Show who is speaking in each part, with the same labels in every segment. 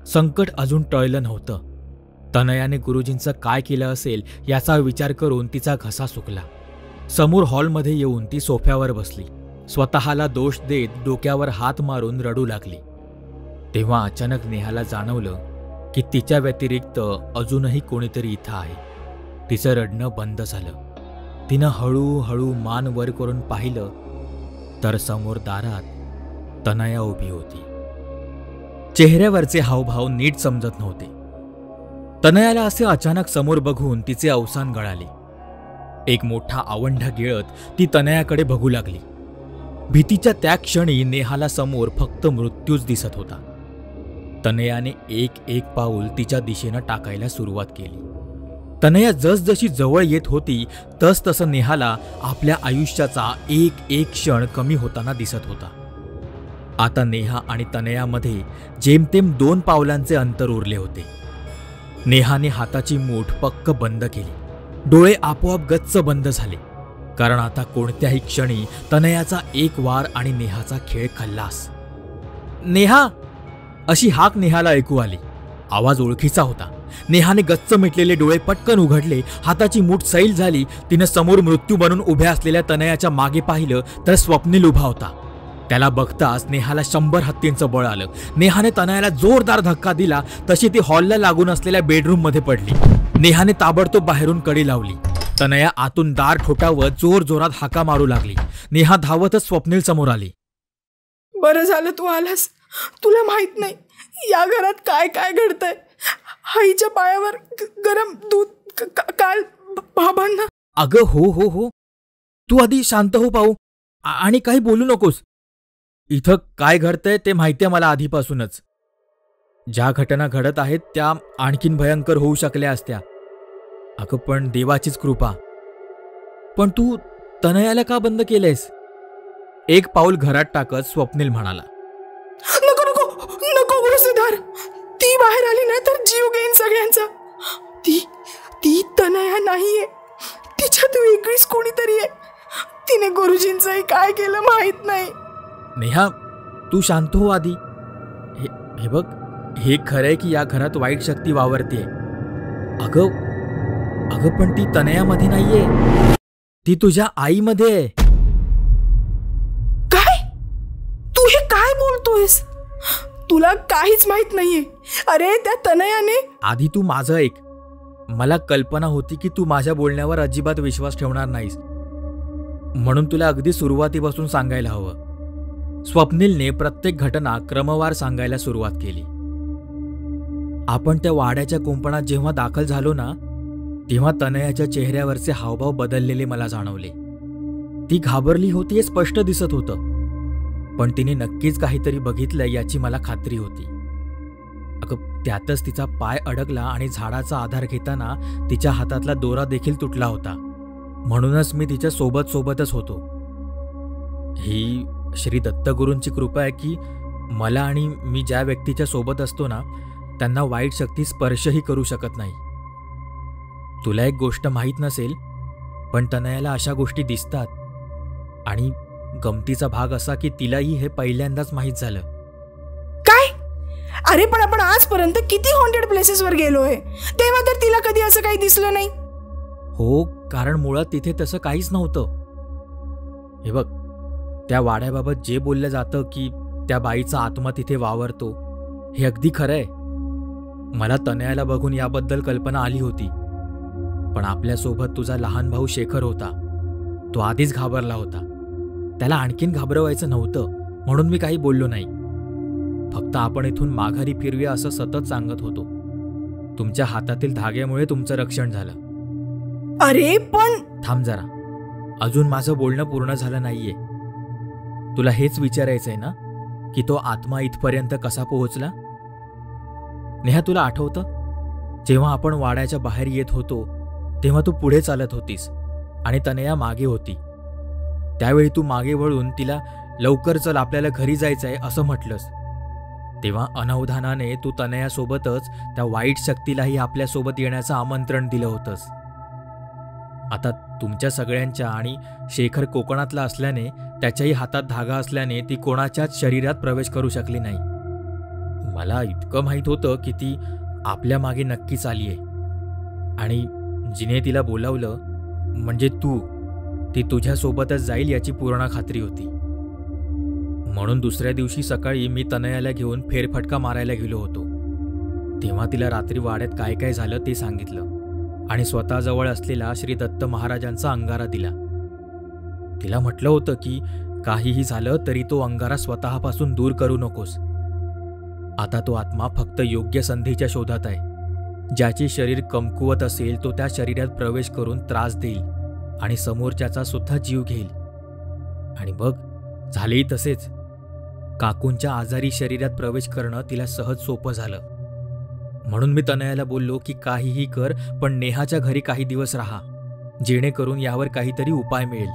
Speaker 1: संकट अजून टळलं नव्हतं. तनयाने गुरुजींचं काय केलं असेल याचा विचार करून तिचा घसा सुकला. समोर हॉलमध्ये येऊन ती सोफ्यावर बसली. स्वतःला दोष देत डोक्यावर हात मारून रडू लागली. तेव्हा अचानक नेहाला जाणवलं की तिच्या व्यतिरिक्त अजूनही कोणीतरी इथं आहे. तिचं रडणं बंद झालं. तिनं हळूहळू मान वर करून पाहिलं तर समोर दारात तनया उभी होती. चेहऱ्यावरचे हावभाव नीट समजत नव्हते. तनयाला असे अचानक समोर बघून तिचे अवसान गळाले. एक मोठा आवंढा गिळत ती तनयाकडे बघू लागली. भीतीच्या त्या क्षणी नेहाला समोर फक्त मृत्यूच दिसत होता. तनयाने एक एक पाऊल तिच्या दिशेनं टाकायला सुरुवात केली. तनया जसजशी जवळ येत होती तसतसं नेहाला आपल्या आयुष्याचा एक एक क्षण कमी होताना दिसत होता. आता नेहा आणि तनयामध्ये जेमतेम 2 पावलांचे अंतर उरले होते. नेहाने हाताची मूठ पक्क बंद केली. डोळे आपोआप गच्च बंद झाले, कारण आता कोणत्याही क्षणी तनयाचा एक वार आणि नेहाचा खेळ खल्लास. नेहा अशी हाक नेहाला ऐकू आली. आवाज ओळखीचा होता. नेहाने गच्च मिटलेले डोळे पटकन उघडले. हाताची मूठ सैल झाली. तिनं समोर मृत्यू बनून उभ्या असलेल्या तनयाच्या मागे पाहिलं तर स्वप्नील उभा होता. त्याला बघताच नेहाला 100 हत्तींचं बळ आलं. नेहाने तनयाला जोरदार धक्का दिला तशी ती हॉलला लागून असलेल्या बेडरूममध्ये पडली. नेहाने ताबडतोब बाहेरून कडी लावली. तनया आतून दार ठोठावत जोर जोरात हाका मारू लागली. नेहा धावतच स्वप्नील समोर आली.
Speaker 2: बरं झालं तू आलास. तुला माहित नाही या घरात काय काय घडतंय. आईच्या पायावर गरम दूध, काल बाबांना.
Speaker 1: अगं हो, तू आधी शांत हो पाहू आणि काही बोलू नकोस. इथं काय घडतंय ते माहितीये मला आधीपासूनच. ज्या घटना घडत आहेत त्या आणखीन भयंकर होऊ शकल्या असत्या. अगं पण देवाचीच कृपा. पण तू तनयाला का बंद केलंयस? एक पाऊल घरात टाकत स्वप्नील म्हणाला.
Speaker 2: नको नको नको गुरुसीधर. ती बाहेर आली ना तर जीव घेईन सगळ्यांचा. ती तनया नाहीये. तिच्यात वेगळीच कोणीतरी आहे. तिने गुरुजींचंही काय केलं माहित नाही.
Speaker 1: नेहा तू शांत हो आधी. हे बघ, हे खरंय की या घरात वाईट शक्ती वावरतेय. अगं पण ती तनयामध्ये नाहीये. ती तुझ्या आईमध्ये आहे.
Speaker 2: काय? तू हे काय बोलतोयस? तुला काहीच माहित नाहीये. अरे त्या तनयाने.
Speaker 1: आधी तू माझं ऐक. मला कल्पना होती की तू माझ्या बोलण्यावर अजिबात विश्वास ठेवणार नाहीस, म्हणून तुला अगदी सुरुवातीपासून सांगायला हवं. स्वप्नीलने प्रत्येक घटना क्रमवार सांगायला सुरुवात केली. आपण त्या वाड्याच्या कुंपणात जेव्हा दाखल झालो ना, तेव्हा तनयाच्या चेहऱ्यावरचे हावभाव बदललेले मला जाणवले. ती घाबरली होती हे स्पष्ट दिसत होतं, पण तिने नक्कीच काहीतरी बघितलं याची मला खात्री होती. अगं त्यातच तिचा पाय अडकला आणि झाडाचा आधार घेताना तिच्या हातातला दोरा देखील तुटला होता. म्हणूनच मी तिच्या सोबतच होतो. ही श्री दत्तगुरूंची कृपा आहे की मला आणि मी ज्या व्यक्तीच्या सोबत असतो ना, त्यांना वाईट शक्ती स्पर्शही करू शकत नाही. तुला एक गोष्ट माहीत नसेल, पण तनयाला अशा गोष्टी दिसतात. आणि गमतीचा भाग असा की तिलाही हे पहिल्यांदाच माहीत झालं.
Speaker 2: काय? अरे पण आपण आजपर्यंत किती हॉन्टेड प्लेसेसवर गेलोय, तेव्हा तर तिला कधी असं काही दिसलं नाही.
Speaker 1: हो, कारण मुळात तिथे तसं काहीच नव्हतं. हे बघ, त्या वाड्याबाबत जे बोललं जातं की त्या बाईचा आत्मा तिथे वावरतो, हे अगदी खरंय. मला तनयाला बघून याबद्दल कल्पना आली होती. पण आपल्यासोबत तुझा लहान भाऊ शेखर होता. तो आधीच घाबरला होता. त्याला आणखीन घाबरवायचं नव्हतं, म्हणून मी काही बोललो नाही. फक्त आपण इथून माघारी फिरूया असं सतत सांगत होतो. तुमच्या हातातील धाग्यामुळे तुमचं रक्षण झालं.
Speaker 2: अरे पण
Speaker 1: थांब जरा. अजून माझं बोलणं पूर्ण झालं नाहीये. तुला हेच विचारायचंय ना की तो आत्मा इथपर्यंत कसा पोहोचला? नेहा, तुला आठवतं जेव्हा आपण वाड्याच्या बाहेर येत होतो तेव्हा तू पुढे चालत होतीस आणि तनया मागे होती. त्यावेळी तू मागे वळून तिला लवकर चल, आपल्याला घरी जायचंय असं म्हटलंस. तेव्हा अनवधानाने तू तनयासोबतच त्या वाईट शक्तीलाही आपल्यासोबत येण्याचं आमंत्रण दिलं होतंस. आता तुमच्या सगळ्यांच्या आणि शेखर कोकणातला असल्याने त्याच्याही हातात धागा असल्याने ती कोणाच्याच शरीरात प्रवेश करू शकली नाही. मला इतकं माहीत होतं की ती आपल्या मागे नक्कीच आली आहे आणि जिने तिला बोलावलं म्हणजे ती तुझ्यासोबतच जाईल याची पूर्ण खात्री होती. म्हणून दुसऱ्या दिवशी सकाळी मी तनयाला घेऊन फेरफटका मारायला गेलो होतो. तेव्हा तिला रात्री वाड्यात काय काय झालं ते सांगितलं आणि स्वतःजवळ असलेला श्री दत्त महाराजांचा अंगारा दिला. तिला म्हटलं होतं की काहीही झालं तरी तो अंगारा स्वतःपासून दूर करू नकोस. आता तो आत्मा फक्त योग्य संधीच्या शोधात आहे. ज्याचे शरीर कमकुवत असेल तो त्या शरीरात प्रवेश करून त्रास देईल आणि समोरच्याचा सुद्धा जीव घेईल. आणि बघ, झालेही तसेच. काकूंच्या आजारी शरीरात प्रवेश करणं तिला सहज सोपं झालं. म्हणून मी तनयाला बोललो की काहीही कर, पण नेहाच्या घरी काही दिवस राहा, जेणेकरून यावर काहीतरी उपाय मिळेल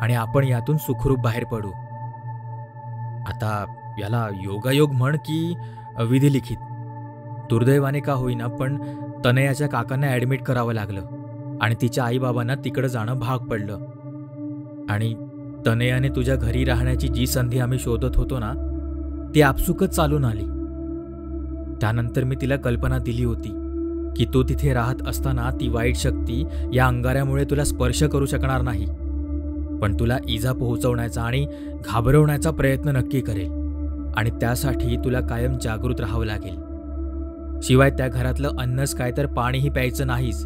Speaker 1: आणि आपण यातून सुखरूप बाहेर पडू. आता याला योगायोग म्हण की विधिलिखित. दुर्दैवाने का होईना पण तनयाच्या काकांना ॲडमिट करावं लागलं आणि तिच्या आईबाबांना तिकडं जाणं भाग पडलं. आणि तनयाने तुझ्या घरी राहण्याची जी संधी आम्ही शोधत होतो ना ती आपसुकच चालून आली. त्यानंतर मी तिला कल्पना दिली होती की तो तिथे राहत असताना ती वाईट शक्ती या अंगाऱ्यामुळे तुला स्पर्श करू शकणार नाही, पण तुला इजा पोहोचवण्याचा आणि घाबरवण्याचा प्रयत्न नक्की करेल आणि त्यासाठी तुला कायम जागृत राहावं लागेल. शिवाय त्या घरातलं अन्नच काय तर पाणीही प्यायचं नाहीस,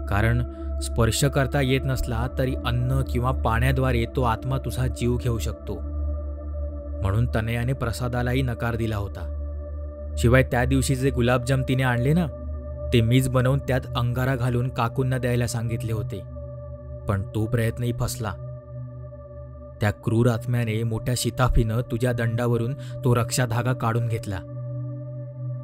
Speaker 1: कारण स्पर्श करता येत नसला तरी अन्न किंवा पाण्याद्वारे तो आत्मा तुझा जीव घेऊ शकतो. म्हणून तनयाने प्रसादालाही नकार दिला होता. शिवाय त्या दिवशी जे गुलाबजाम तिने आणले ना ते मीच बनवून त्यात अंगारा घालून काकूंना द्यायला सांगितले होते, पण तो प्रयत्नही फसला. त्या क्रूर आत्म्याने मोठ्या शिताफीनं तुझ्या दंडावरून तो रक्षाधागा काढून घेतला.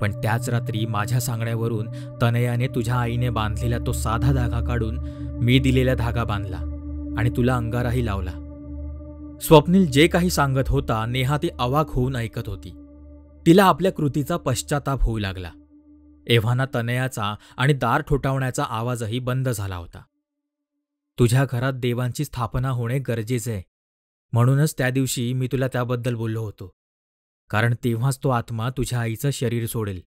Speaker 1: पण त्याच रात्री माझ्या सांगण्यावरून तनयाने तुझ्या आईने बांधलेला तो साधा धागा काढून मी दिलेला धागा बांधला आणि तुला अंगाराही लावला. स्वप्नील जे काही सांगत होता नेहा ती अवाक होऊन ऐकत होती. तिला आपल्या कृतीचा पश्चाताप होऊ लागला. एव्हाना तनयाचा आणि दार ठोठावण्याचा आवाजही बंद झाला होता. तुझ्या घरात देवांची स्थापना होणे गरजेचे आहे, म्हणूनच त्या दिवशी मी तुला त्याबद्दल बोललो होतो, कारण तेव्हाच तो आत्मा तुझ्या आईचं शरीर सोडेल.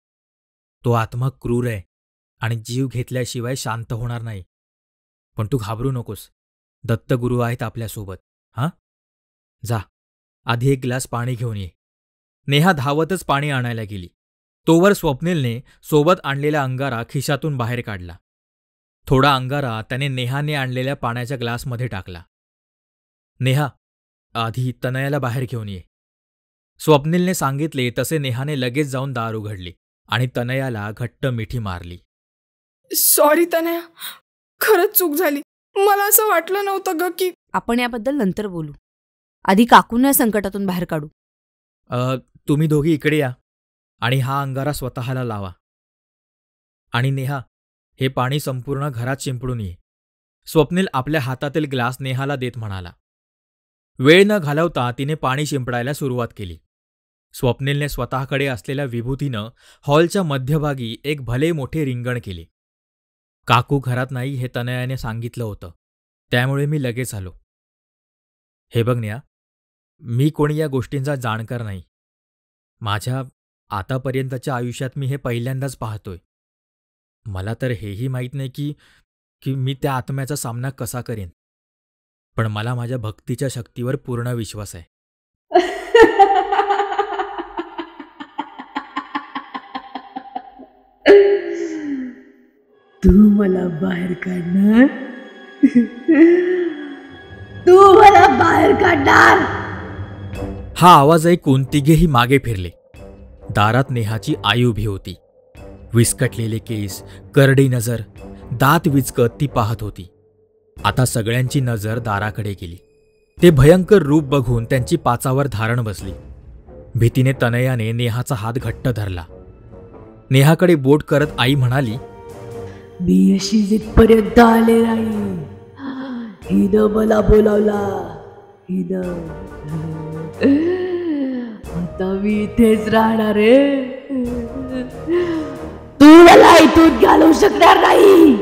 Speaker 1: तो आत्मा क्रूर आहे आणि जीव घेतल्याशिवाय शांत होणार नाही. पण तू घाबरू नकोस, दत्तगुरू आहेत आपल्यासोबत. हां, जा, आधी एक ग्लास पाणी घेऊन ये. नेहा धावतच पाणी आणायला गेली. तोवर स्वप्नीलने सोबत आणलेला अंगारा खिशातून बाहेर काढला. थोडा अंगारा त्याने नेहाने आणलेल्या पाण्याच्या ग्लासमध्ये टाकला. नेहा, आधी तनयाला बाहेर घेऊन ये. स्वप्नीलने सांगितले तसे नेहाने लगेच जाऊन दार उघडली आणि तनयाला घट्ट मिठी मारली.
Speaker 2: सॉरी तनया, खरंच चूक झाली. मला असं वाटलं नव्हतं ग की.
Speaker 3: आपण याबद्दल नंतर बोलू. आधी काकूंना संकटातून बाहेर काढू.
Speaker 1: तुम्ही दोघी इकडे या आणि हा अंगारा स्वतःला लावा. आणि नेहा, हे पाणी संपूर्ण घरात शिंपडून ये. स्वप्नील आपल्या हातातील ग्लास नेहाला देत म्हणाला. वेळ न घालवता तिने पाणी शिंपडायला सुरुवात केली. स्वप्नीलने स्वतःकडे असलेल्या विभूतीनं हॉलच्या मध्यभागी एक भले मोठे रिंगण केले. काकू घरात नाही हे तनयाने सांगितलं होतं, त्यामुळे मी लगेच आलो. हे बघ नेहा, मी कोणी या गोष्टींचा जाणकार नाही. माझ्या आतापर्यंतच्या आयुष्यात मी हे पहिल्यांदाच पाहतोय. मला तर हेही माहीत नाही की मी त्या आत्म्याचा सामना कसा करेन, पण मला माझ्या भक्तीच्या शक्तीवर पूर्ण विश्वास आहे.
Speaker 4: तू मला बाहेर काढणार? तू मला बाहेर काढणार?
Speaker 1: हा आवाज ऐकून तिघेही मागे फिरले. दारात नेहाची आई उभी होती. विस्कटलेले केस, करडी नजर, दात विचकत ती पाहत होती. आता सगळ्यांची नजर दाराकडे गेली. ते भयंकर रूप बघून त्यांची पाचावर धारण बसली. भीतीने तनयाने नेहाचा हात घट्ट धरला. नेहाकडे बोट करत आई म्हणाली,
Speaker 4: मी अशी जिथपर्यंत आले नाही. हिनं मला बोलावला. हिनं. आता मी इथेच राहणार आहे. तू मला इथून घालवू शकणार नाही.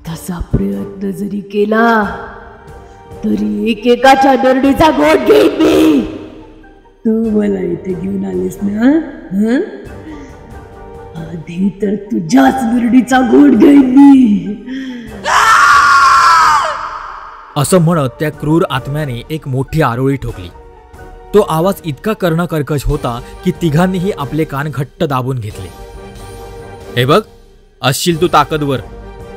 Speaker 4: तसा प्रयत्न जरी केला तरी एकेकाच्या नरडीचा गोट घेईन मी. तू मला इथे घेऊन आलीस ना, आधी तर तुझ्याच नरडीचा गोट घेईन मी.
Speaker 1: असं म्हणत त्या क्रूर आत्म्याने एक मोठी आरोळी ठोकली. तो आवाज इतका कर्णकर्कश होता की तिघांनीही आपले कान घट्ट दाबून घेतले. हे बघ, असशील तू ताकदवर,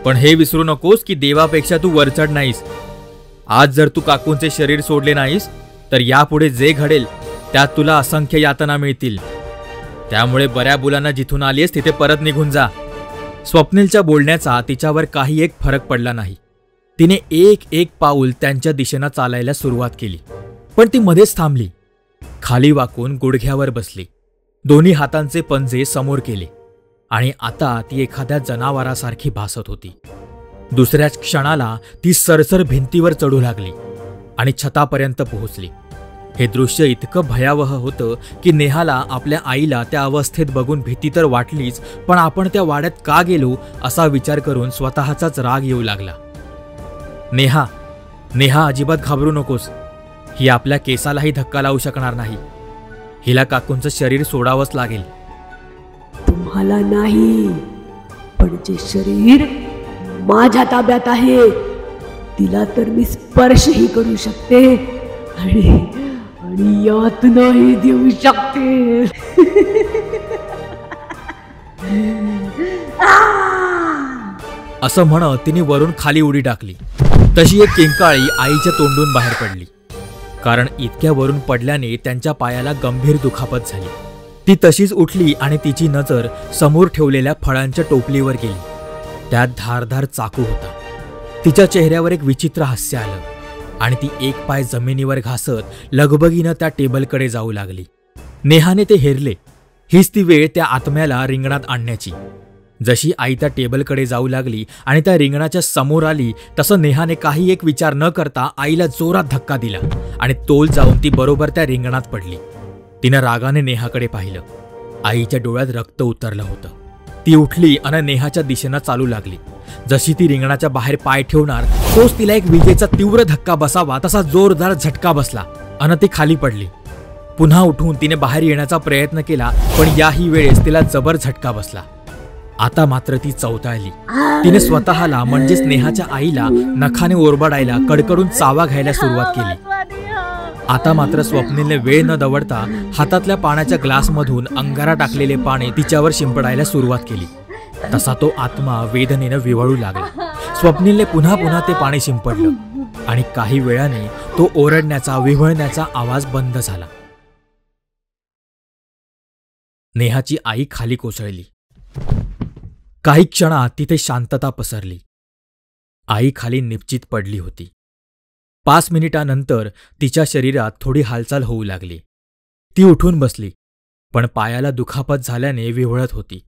Speaker 1: पण हे विसरू नकोस की देवापेक्षा तू वरचढ नाहीस. आज जर तू काकूंचे शरीर सोडले नाहीस तर यापुढे जे घडेल त्यात तुला असंख्य यातना मिळतील. त्यामुळे बऱ्या बुलांना जिथून आलीस तिथे परत निघून जा. स्वप्नीलच्या बोलण्याचा तिच्यावर काही एक फरक पडला नाही. तिने एक एक पाऊल त्यांच्या दिशेनं चालायला सुरुवात केली, पण ती मध्येच थांबली. खाली वाकून गुडघ्यावर बसली. दोन्ही हातांचे पंजे समोर केले आणि आता ती एखाद्या जनावरासारखी भासत होती. दुसऱ्याच क्षणाला ती सरसर भिंतीवर चढू लागली आणि छतापर्यंत पोहोचली. हे दृश्य इतकं भयावह होतं की नेहाला आपल्या आईला त्या अवस्थेत बघून भीती तर वाटलीच, पण आपण त्या वाड्यात का गेलो असा विचार करून स्वतःचाच राग येऊ लागला. नेहा, नेहा, अजिबात घाबरू नकोस. ही आपल्या केसालाही धक्का लावू शकणार नाही. हिला काकूंचं शरीर सोडावंच लागेल.
Speaker 4: तुम्हाला नाही, पण जे शरीर माझ्या ताब्यात आहे तिला तर मी स्पर्शही करू शकते आणि यातनाही देऊ शकते.
Speaker 1: असं म्हणत तिने वरून खाली उडी टाकली. तशी एक किंकाळी आईच्या तोंडून बाहेर पडली, कारण इतक्या वरून पडल्याने त्यांच्या पायाला गंभीर दुखापत झाली. ती तशीच उठली आणि तिची नजर समोर ठेवलेल्या फळांच्या टोपलीवर गेली. त्यात धारधार चाकू होता. तिच्या चेहऱ्यावर एक विचित्र हास्य आलं आणि ती एक पाय जमिनीवर घासत लगबगीनं त्या टेबलकडे जाऊ लागली. नेहाने ते हेरले. हीच ती वेळ त्या आत्म्याला रिंगणात आणण्याची. जशी आई त्या टेबलकडे जाऊ लागली आणि त्या रिंगणाच्या समोर आली तसं नेहाने काही एक विचार न करता आईला जोरात धक्का दिला आणि तोल जाऊन ती बरोबर त्या रिंगणात पडली. तिनं रागाने नेहाकडे पाहिलं. आईच्या डोळ्यात रक्त उतरलं होतं. ती उठली आणि नेहाच्या दिशेनं चालू लागली. जशी ती रिंगणाच्या बाहेर पाय ठेवणार तोच तिला एक विजेचा तीव्र धक्का बसावा तसा जोरदार झटका बसला आणि ती खाली पडली. पुन्हा उठून तिने बाहेर येण्याचा प्रयत्न केला, पण याही वेळेस तिला जबर झटका बसला. आता मात्र ती चवताळली. तिने स्वतःला म्हणजेच नेहाच्या आईला नखाने ओरबाडायला, कडकडून चावा घ्यायला सुरुवात केली. आता मात्र स्वप्नीलने वेळ न दवडता हातातल्या पाण्याच्या ग्लासमधून अंगारा टाकलेले पाणी तिच्यावर शिंपडायला सुरुवात केली. तसा तो आत्मा वेदनेनं विव्हळू लागला. स्वप्नीलने पुन्हा पुन्हा ते पाणी शिंपडलं आणि काही वेळाने तो ओरडण्याचा, विव्हळण्याचा आवाज बंद झाला. नेहाची आई खाली कोसळली. काही क्षणात तिथे शांतता पसरली. आई खाली निपचित पडली होती. 5 मिनिटांनंतर तिच्या शरीरात थोडी हालचाल होऊ लागली. ती उठून बसली, पण पायाला दुखापत झाल्याने विव्हळत होती.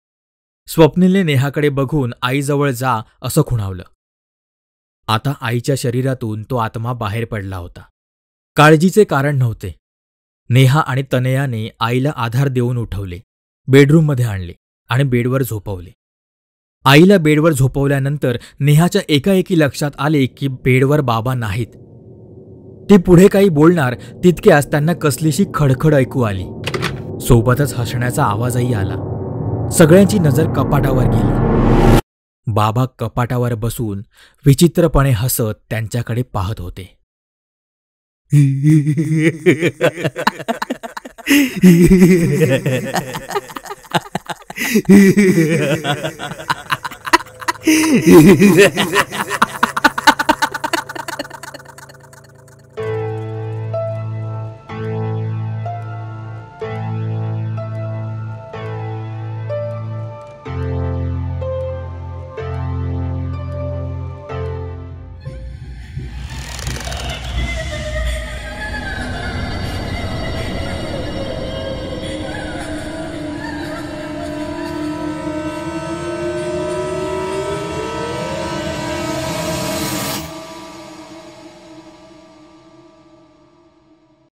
Speaker 1: स्वप्नीलने नेहाकडे बघून आईजवळ जा असं खुणावलं. आता आईच्या शरीरातून तो आत्मा बाहेर पडला होता. काळजीचे कारण नव्हते. नेहा आणि तनयाने आईला आधार देऊन उठवले, बेडरूममध्ये आणले आणि बेडवर झोपवले. आईला बेडवर झोपवल्यानंतर नेहाच्या एकाएकी लक्षात आले की बेडवर बाबा नाहीत. ती पुढे काही बोलणार तितक्याच त्यांना कसलीशी खडखड ऐकू आली. सोबतच हसण्याचा आवाजही आला. सगळ्यांची नजर कपाटावर गेली. बाबा कपाटावर बसून विचित्रपणे हसत त्यांच्याकडे पाहत होते.